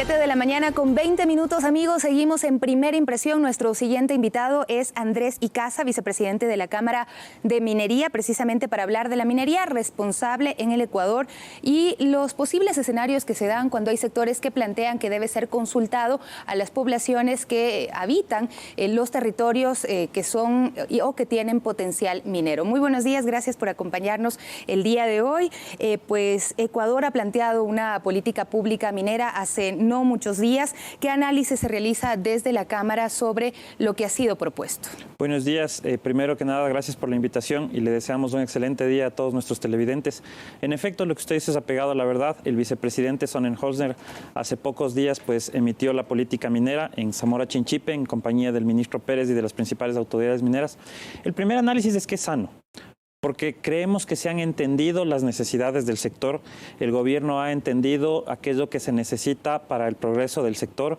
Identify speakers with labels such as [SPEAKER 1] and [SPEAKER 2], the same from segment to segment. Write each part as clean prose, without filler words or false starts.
[SPEAKER 1] 7 de la mañana con 20 minutos, amigos. Seguimos en Primera Impresión. Nuestro siguiente invitado es Andrés Icaza, vicepresidente de la Cámara de Minería, precisamente para hablar de la minería responsable en el Ecuador y los posibles escenarios que se dan cuando hay sectores que plantean que debe ser consultado a las poblaciones que habitan los territorios que son o que tienen potencial minero. Muy buenos días, gracias por acompañarnos el día de hoy. Pues Ecuador ha planteado una política pública minera hace no muchos días. ¿Qué análisis se realiza desde la Cámara sobre lo que ha sido propuesto?
[SPEAKER 2] Buenos días. Primero que nada, gracias por la invitación y le deseamos un excelente día a todos nuestros televidentes. En efecto, lo que usted dice es apegado a la verdad. El vicepresidente Sonnenholzer hace pocos días pues emitió la política minera en Zamora Chinchipe en compañía del ministro Pérez y de las principales autoridades mineras. El primer análisis es que es sano, porque creemos que se han entendido las necesidades del sector. El gobierno ha entendido aquello que se necesita para el progreso del sector.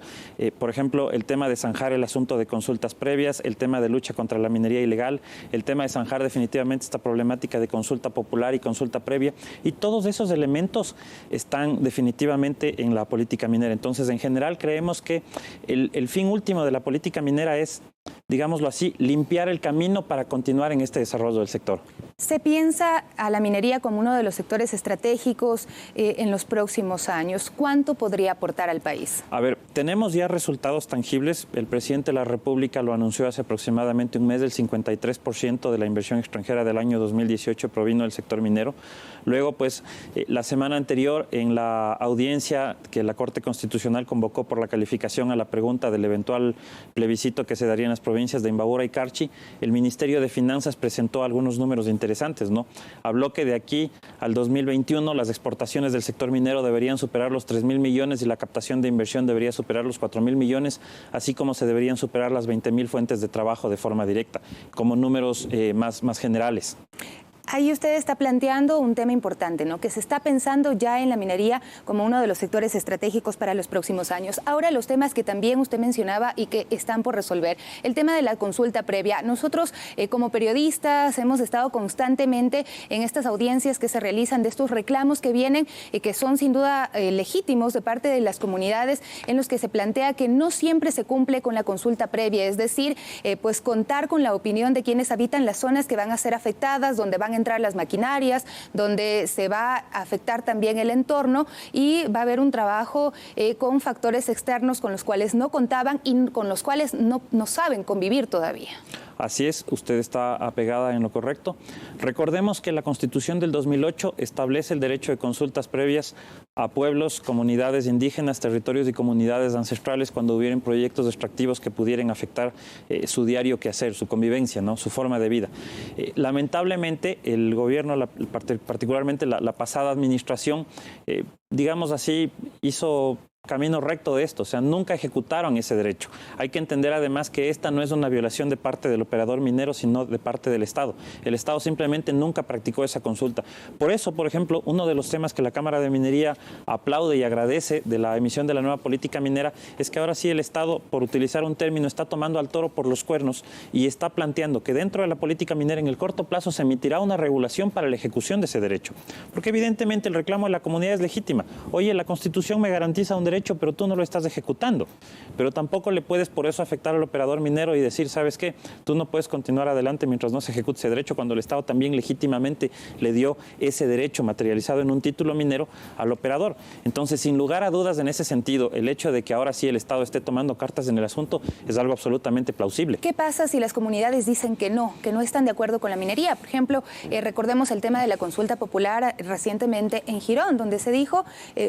[SPEAKER 2] Por ejemplo, el tema de zanjar el asunto de consultas previas, el tema de lucha contra la minería ilegal, el tema de zanjar definitivamente esta problemática de consulta popular y consulta previa. Y todos esos elementos están definitivamente en la política minera. Entonces, en general, creemos que el fin último de la política minera es, digámoslo así, limpiar el camino para continuar en este desarrollo del sector.
[SPEAKER 1] ¿Se piensa a la minería como uno de los sectores estratégicos en los próximos años? ¿Cuánto podría aportar al país?
[SPEAKER 2] A ver, tenemos ya resultados tangibles. El presidente de la República lo anunció hace aproximadamente un mes. El 53% de la inversión extranjera del año 2018 provino del sector minero. Luego, pues, la semana anterior, en la audiencia que la Corte Constitucional convocó por la calificación a la pregunta del eventual plebiscito que se daría en las provincias de Imbabura y Carchi, el Ministerio de Finanzas presentó algunos números interesantes, ¿no? Habló que de aquí al 2021 las exportaciones del sector minero deberían superar los 3.000 millones y la captación de inversión debería superar los 4.000 millones, así como se deberían superar las 20.000 fuentes de trabajo de forma directa, como números más generales.
[SPEAKER 1] Ahí usted está planteando un tema importante, ¿no? Que se está pensando ya en la minería como uno de los sectores estratégicos para los próximos años. Ahora, los temas que también usted mencionaba y que están por resolver. El tema de la consulta previa. Nosotros, como periodistas, hemos estado constantemente en estas audiencias que se realizan de estos reclamos que vienen y que son sin duda legítimos de parte de las comunidades, en los que se plantea que no siempre se cumple con la consulta previa. Es decir, pues contar con la opinión de quienes habitan las zonas que van a ser afectadas, donde van a entrar las maquinarias, donde se va a afectar también el entorno y va a haber un trabajo con factores externos con los cuales no contaban y con los cuales no saben convivir todavía.
[SPEAKER 2] Así es, usted está apegada en lo correcto. Recordemos que la Constitución del 2008 establece el derecho de consultas previas a pueblos, comunidades indígenas, territorios y comunidades ancestrales cuando hubieran proyectos extractivos que pudieran afectar su diario quehacer, su convivencia, ¿no? Su forma de vida. Lamentablemente, el gobierno, particularmente la pasada administración, digamos así, hizo camino recto de esto, o sea, nunca ejecutaron ese derecho. Hay que entender además que esta no es una violación de parte del operador minero, sino de parte del Estado. El Estado simplemente nunca practicó esa consulta. Por eso, por ejemplo, uno de los temas que la Cámara de Minería aplaude y agradece de la emisión de la nueva política minera es que ahora sí el Estado, por utilizar un término, está tomando al toro por los cuernos y está planteando que dentro de la política minera en el corto plazo se emitirá una regulación para la ejecución de ese derecho. Porque evidentemente el reclamo de la comunidad es legítima. Oye, la Constitución me garantiza un derecho, pero tú no lo estás ejecutando. Pero tampoco le puedes por eso afectar al operador minero y decir, ¿sabes qué? Tú no puedes continuar adelante mientras no se ejecute ese derecho, cuando el Estado también legítimamente le dio ese derecho materializado en un título minero al operador. Entonces, sin lugar a dudas, en ese sentido, el hecho de que ahora sí el Estado esté tomando cartas en el asunto es algo absolutamente plausible.
[SPEAKER 1] ¿Qué pasa si las comunidades dicen que no están de acuerdo con la minería? Por ejemplo, recordemos el tema de la consulta popular recientemente en Girón, donde se dijo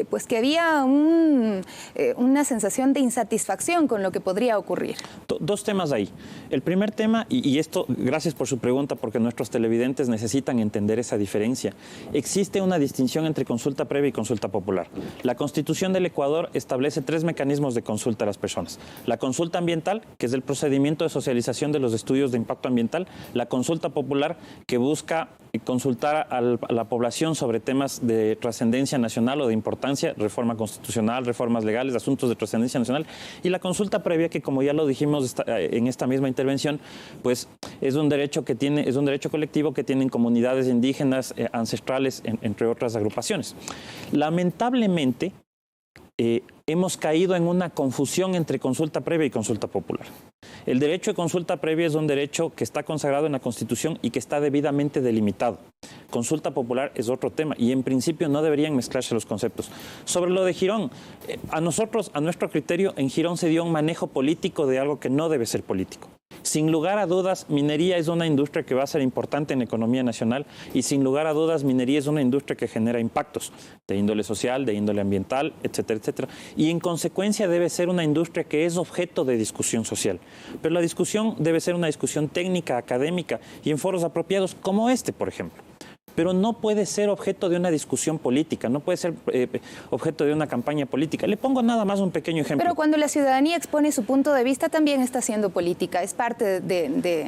[SPEAKER 1] pues que había una sensación de insatisfacción con lo que podría ocurrir.
[SPEAKER 2] Dos temas ahí. El primer tema, y esto, gracias por su pregunta, porque nuestros televidentes necesitan entender esa diferencia. Existe una distinción entre consulta previa y consulta popular. La Constitución del Ecuador establece 3 mecanismos de consulta a las personas. La consulta ambiental, que es el procedimiento de socialización de los estudios de impacto ambiental. La consulta popular, que busca consultar a la población sobre temas de trascendencia nacional o de importancia, reforma constitucional, reformas legales, asuntos de trascendencia nacional, y la consulta previa, que como ya lo dijimos en esta misma intervención, pues es un derecho colectivo que tienen comunidades indígenas, ancestrales, entre otras agrupaciones. Lamentablemente, hemos caído en una confusión entre consulta previa y consulta popular. El derecho de consulta previa es un derecho que está consagrado en la Constitución y que está debidamente delimitado. Consulta popular es otro tema y en principio no deberían mezclarse los conceptos. Sobre lo de Girón, a nuestro criterio, en Girón se dio un manejo político de algo que no debe ser político. Sin lugar a dudas, minería es una industria que va a ser importante en la economía nacional y sin lugar a dudas, minería es una industria que genera impactos de índole social, de índole ambiental, etcétera, etcétera. Y en consecuencia debe ser una industria que es objeto de discusión social. Pero la discusión debe ser una discusión técnica, académica y en foros apropiados como este, por ejemplo. Pero no puede ser objeto de una discusión política, no puede ser objeto de una campaña política. Le pongo nada más un pequeño ejemplo.
[SPEAKER 1] Pero cuando la ciudadanía expone su punto de vista, también está haciendo política, es parte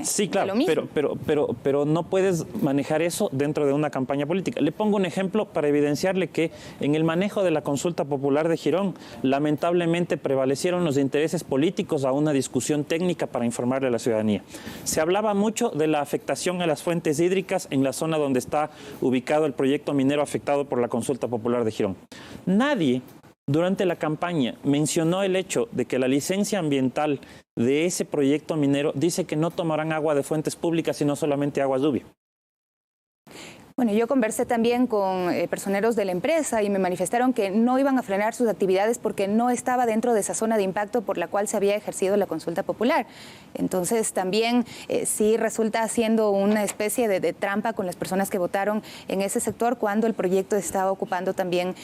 [SPEAKER 2] sí, claro,
[SPEAKER 1] de lo mismo.
[SPEAKER 2] Pero no puedes manejar eso dentro de una campaña política. Le pongo un ejemplo para evidenciarle que en el manejo de la consulta popular de Girón, lamentablemente prevalecieron los intereses políticos a una discusión técnica para informarle a la ciudadanía. Se hablaba mucho de la afectación a las fuentes hídricas en la zona donde está ubicado el proyecto minero afectado por la consulta popular de Girón. Nadie durante la campaña mencionó el hecho de que la licencia ambiental de ese proyecto minero dice que no tomarán agua de fuentes públicas sino solamente agua lluvia.
[SPEAKER 1] Bueno, yo conversé también con personeros de la empresa y me manifestaron que no iban a frenar sus actividades porque no estaba dentro de esa zona de impacto por la cual se había ejercido la consulta popular. Entonces también sí resulta siendo una especie de trampa con las personas que votaron en ese sector cuando el proyecto estaba ocupando también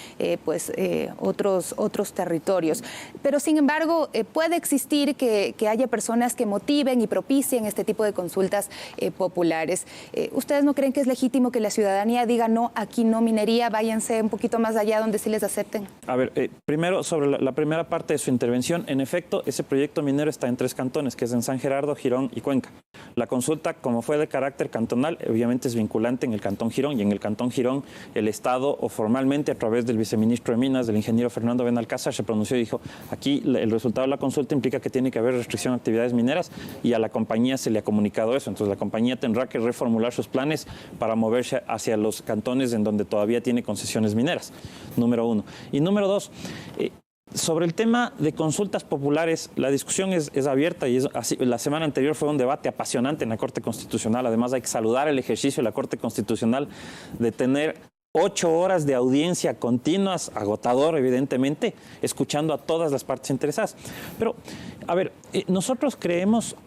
[SPEAKER 1] otros territorios. Pero sin embargo puede existir que haya personas que motiven y propicien este tipo de consultas populares. ¿Ustedes no creen que es legítimo que la ciudadanía diga no, aquí no minería, váyanse un poquito más allá donde sí les acepten?
[SPEAKER 2] A ver, primero sobre la primera parte de su intervención, en efecto, ese proyecto minero está en 3 cantones, que es en San Gerardo, Girón y Cuenca. La consulta, como fue de carácter cantonal, obviamente es vinculante en el Cantón Girón y en el Cantón Girón el Estado, o formalmente a través del viceministro de Minas, del ingeniero Fernando Benalcázar, se pronunció y dijo, aquí el resultado de la consulta implica que tiene que haber restricción a actividades mineras y a la compañía se le ha comunicado eso. Entonces la compañía tendrá que reformular sus planes para moverse hacia los cantones en donde todavía tiene concesiones mineras, número 1. Y número 2, sobre el tema de consultas populares, la discusión es abierta y así, la semana anterior fue un debate apasionante en la Corte Constitucional. Además hay que saludar el ejercicio de la Corte Constitucional de tener 8 horas de audiencia continuas, agotador evidentemente, escuchando a todas las partes interesadas. Pero, a ver, nosotros creemos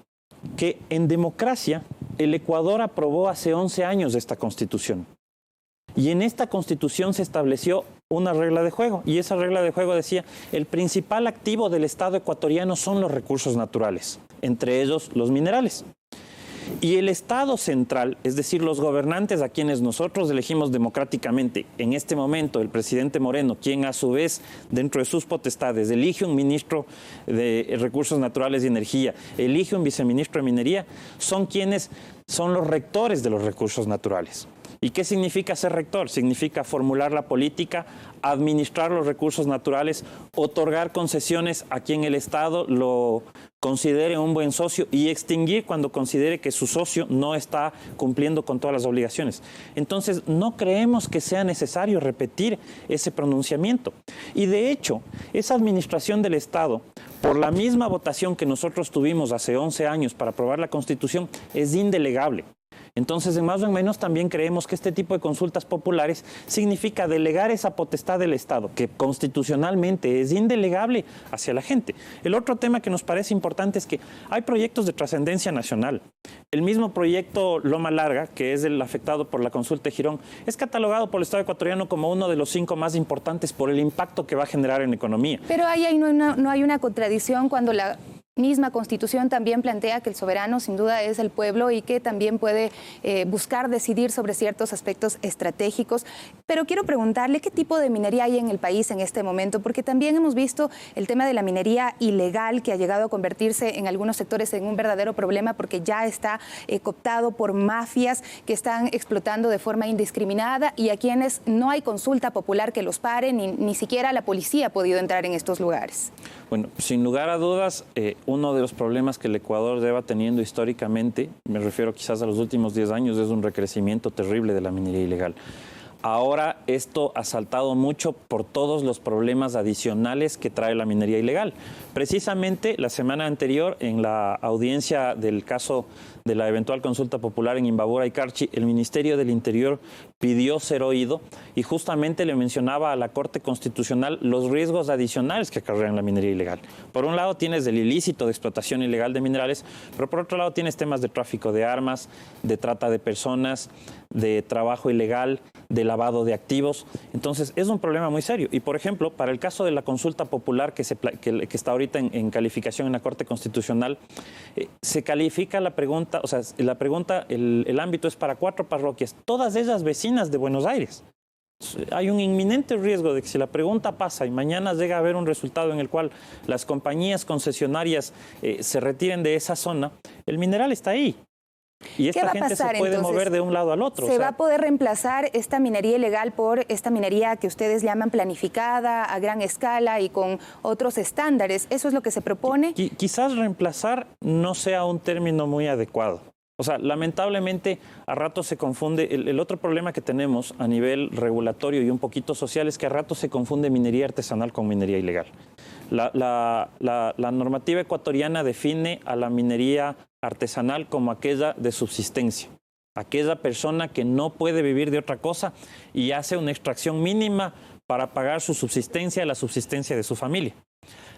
[SPEAKER 2] que en democracia el Ecuador aprobó hace 11 años esta Constitución. Y en esta Constitución se estableció una regla de juego. Y esa regla de juego decía, el principal activo del Estado ecuatoriano son los recursos naturales, entre ellos los minerales. Y el Estado central, es decir, los gobernantes a quienes nosotros elegimos democráticamente, en este momento el presidente Moreno, quien a su vez, dentro de sus potestades, elige un ministro de Recursos Naturales y Energía, elige un viceministro de Minería, son quienes son los rectores de los recursos naturales. ¿Y qué significa ser rector? Significa formular la política, administrar los recursos naturales, otorgar concesiones a quien el Estado lo considere un buen socio y extinguir cuando considere que su socio no está cumpliendo con todas las obligaciones. Entonces, no creemos que sea necesario repetir ese pronunciamiento. Y de hecho, esa administración del Estado, por la misma votación que nosotros tuvimos hace 11 años para aprobar la Constitución, es indelegable. Entonces, en más o menos también creemos que este tipo de consultas populares significa delegar esa potestad del Estado, que constitucionalmente es indelegable hacia la gente. El otro tema que nos parece importante es que hay proyectos de trascendencia nacional. El mismo proyecto Loma Larga, que es el afectado por la consulta de Girón, es catalogado por el Estado ecuatoriano como uno de los 5 más importantes por el impacto que va a generar en la economía.
[SPEAKER 1] Pero ahí no hay una contradicción cuando la misma Constitución también plantea que el soberano sin duda es el pueblo y que también puede buscar decidir sobre ciertos aspectos estratégicos. Pero quiero preguntarle qué tipo de minería hay en el país en este momento, porque también hemos visto el tema de la minería ilegal que ha llegado a convertirse en algunos sectores en un verdadero problema porque ya está cooptado por mafias que están explotando de forma indiscriminada y a quienes no hay consulta popular que los pare, ni siquiera la policía ha podido entrar en estos lugares.
[SPEAKER 2] Bueno, sin lugar a dudas, uno de los problemas que el Ecuador lleva teniendo históricamente, me refiero quizás a los últimos 10 años, es un recrecimiento terrible de la minería ilegal. Ahora esto ha saltado mucho por todos los problemas adicionales que trae la minería ilegal. Precisamente la semana anterior, en la audiencia del caso de la eventual consulta popular en Imbabura y Carchi, el Ministerio del Interior pidió ser oído y justamente le mencionaba a la Corte Constitucional los riesgos adicionales que acarrean la minería ilegal. Por un lado tienes el ilícito de explotación ilegal de minerales, pero por otro lado tienes temas de tráfico de armas, de trata de personas, de trabajo ilegal, de lavado de activos. Entonces es un problema muy serio. Y por ejemplo, para el caso de la consulta popular que está ahorita en calificación en la Corte Constitucional, se califica la pregunta, o sea, la pregunta, el ámbito es para 4 parroquias, todas ellas vecinas de Buenos Aires. Hay un inminente riesgo de que si la pregunta pasa y mañana llega a haber un resultado en el cual las compañías concesionarias se retiren de esa zona, el mineral está ahí. Y esta gente se puede mover de un lado al otro.
[SPEAKER 1] ¿Se va a poder reemplazar esta minería ilegal por esta minería que ustedes llaman planificada, a gran escala y con otros estándares? ¿Eso es lo que se propone?
[SPEAKER 2] Quizás reemplazar no sea un término muy adecuado. O sea, lamentablemente a ratos se confunde. El otro problema que tenemos a nivel regulatorio y un poquito social es que a ratos se confunde minería artesanal con minería ilegal. La normativa ecuatoriana define a la minería artesanal como aquella de subsistencia, aquella persona que no puede vivir de otra cosa y hace una extracción mínima para pagar su subsistencia y la subsistencia de su familia.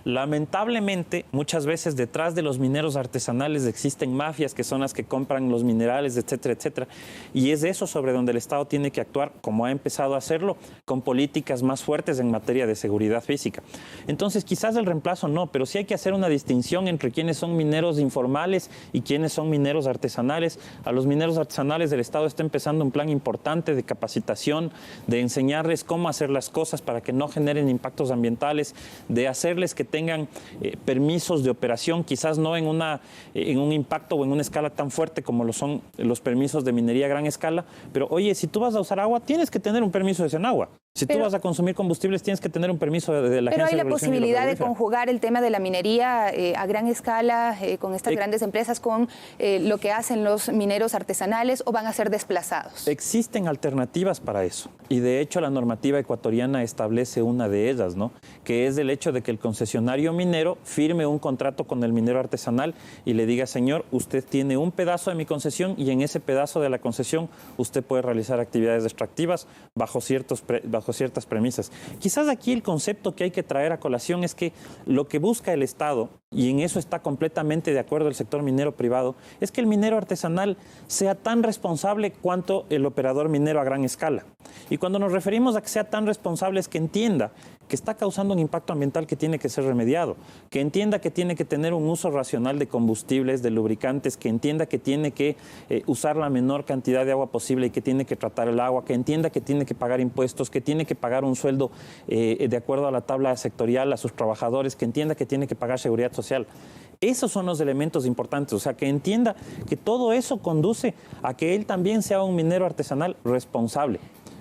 [SPEAKER 2] Lamentablemente, muchas veces detrás de los mineros artesanales existen mafias que son las que compran los minerales, etcétera, etcétera. Y es eso sobre donde el Estado tiene que actuar, como ha empezado a hacerlo, con políticas más fuertes en materia de seguridad física. Entonces, quizás el reemplazo no, pero sí hay que hacer una distinción entre quiénes son mineros informales y quiénes son mineros artesanales. A los mineros artesanales el Estado está empezando un plan importante de capacitación, de enseñarles cómo hacer las cosas para que no generen impactos ambientales, de hacerles que tengan permisos de operación, quizás no en un impacto o en una escala tan fuerte como lo son los permisos de minería a gran escala, pero oye, si tú vas a usar agua, tienes que tener un permiso de Senagua. Si tú vas a consumir combustibles, tienes que tener un permiso de la Agencia de Regulación Hidrocarburífera.
[SPEAKER 1] Pero hay la posibilidad de conjugar el tema de la minería a gran escala con estas grandes empresas con lo que hacen los mineros artesanales, ¿o van a ser desplazados?
[SPEAKER 2] Existen alternativas para eso y de hecho la normativa ecuatoriana establece una de ellas, ¿no? Que es el hecho de que el concesionario minero firme un contrato con el minero artesanal y le diga, señor, usted tiene un pedazo de mi concesión y en ese pedazo de la concesión usted puede realizar actividades extractivas bajo ciertas premisas. Quizás aquí el concepto que hay que traer a colación es que lo que busca el Estado, y en eso está completamente de acuerdo el sector minero privado, es que el minero artesanal sea tan responsable cuanto el operador minero a gran escala. Y cuando nos referimos a que sea tan responsable es que entienda que está causando un impacto ambiental que tiene que ser remediado, que entienda que tiene que tener un uso racional de combustibles, de lubricantes, que entienda que tiene que usar la menor cantidad de agua posible y que tiene que tratar el agua, que entienda que tiene que pagar impuestos, que tiene que pagar un sueldo de acuerdo a la tabla sectorial a sus trabajadores, que entienda que tiene que pagar seguridad social. Esos son los elementos importantes, o sea, que entienda que todo eso conduce a que él también sea un minero artesanal responsable.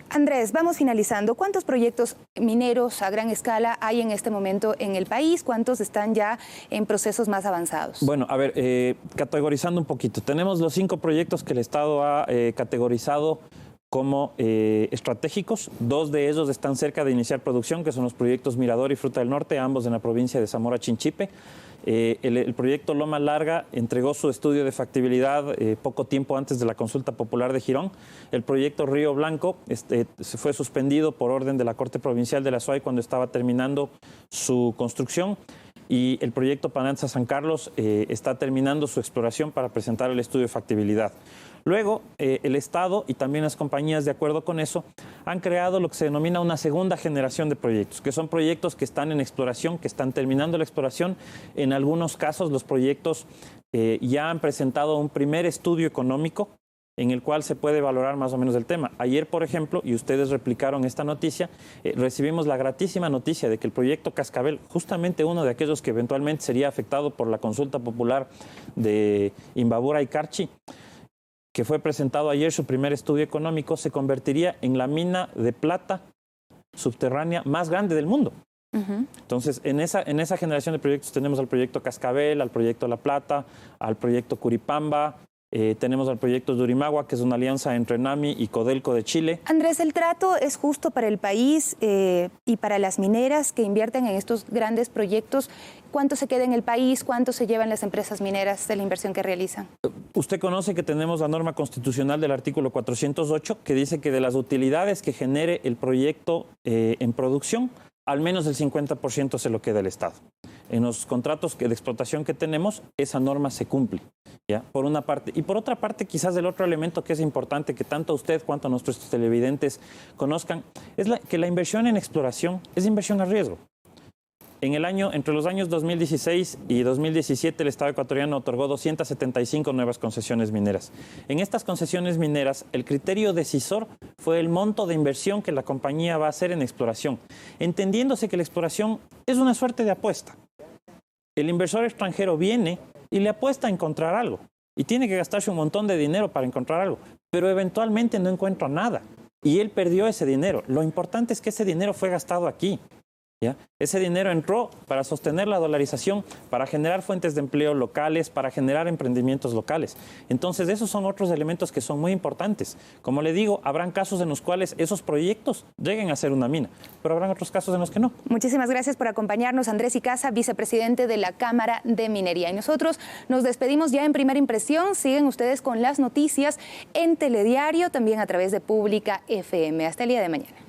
[SPEAKER 1] Andrés, vamos finalizando. ¿Cuántos proyectos mineros a gran escala hay en este momento en el país? ¿Cuántos están ya en procesos más avanzados?
[SPEAKER 2] Bueno, a ver, categorizando un poquito. Tenemos los 5 proyectos que el Estado ha categorizado como estratégicos. 2 de ellos están cerca de iniciar producción, que son los proyectos Mirador y Fruta del Norte, ambos en la provincia de Zamora Chinchipe. El proyecto Loma Larga entregó su estudio de factibilidad poco tiempo antes de la consulta popular de Girón. El proyecto Río Blanco se fue suspendido por orden de la Corte Provincial de la SUAY cuando estaba terminando su construcción. Y el proyecto Pananza San Carlos está terminando su exploración para presentar el estudio de factibilidad. Luego, el Estado y también las compañías, de acuerdo con eso, han creado lo que se denomina una segunda generación de proyectos, que son proyectos que están en exploración, que están terminando la exploración. En algunos casos, los proyectos ya han presentado un primer estudio económico en el cual se puede valorar más o menos el tema. Ayer, por ejemplo, y ustedes replicaron esta noticia, recibimos la gratísima noticia de que el proyecto Cascabel, justamente uno de aquellos que eventualmente sería afectado por la consulta popular de Imbabura y Carchi, que fue presentado ayer su primer estudio económico, se convertiría en la mina de plata subterránea más grande del mundo. Entonces, en esa generación de proyectos tenemos al proyecto Cascabel, al proyecto La Plata, al proyecto Curipamba, Tenemos el proyecto Durimagua, que es una alianza entre NAMI y Codelco de Chile.
[SPEAKER 1] Andrés, ¿el trato es justo para el país y para las mineras que invierten en estos grandes proyectos? ¿Cuánto se queda en el país? ¿Cuánto se llevan las empresas mineras de la inversión que realizan?
[SPEAKER 2] Usted conoce que tenemos la norma constitucional del artículo 408, que dice que de las utilidades que genere el proyecto en producción, al menos el 50% se lo queda el Estado. En los contratos de explotación que tenemos, esa norma se cumple, ¿ya? Por una parte. Y por otra parte, quizás el otro elemento que es importante que tanto usted cuanto a nuestros televidentes conozcan, es que la inversión en exploración es inversión a riesgo. Entre los años 2016 y 2017, el Estado ecuatoriano otorgó 275 nuevas concesiones mineras. En estas concesiones mineras, el criterio decisor fue el monto de inversión que la compañía va a hacer en exploración, entendiéndose que la exploración es una suerte de apuesta. El inversor extranjero viene y le apuesta a encontrar algo y tiene que gastarse un montón de dinero para encontrar algo, pero eventualmente no encuentra nada y él perdió ese dinero. Lo importante es que ese dinero fue gastado aquí. ¿Ya? Ese dinero entró para sostener la dolarización, para generar fuentes de empleo locales, para generar emprendimientos locales. Entonces, esos son otros elementos que son muy importantes. Como le digo, habrán casos en los cuales esos proyectos lleguen a ser una mina, pero habrán otros casos en los que no.
[SPEAKER 1] Muchísimas gracias por acompañarnos, Andrés Icaza, vicepresidente de la Cámara de Minería. Y nosotros nos despedimos ya en Primera Impresión. Siguen ustedes con las noticias en Telediario, también a través de Pública FM. Hasta el día de mañana.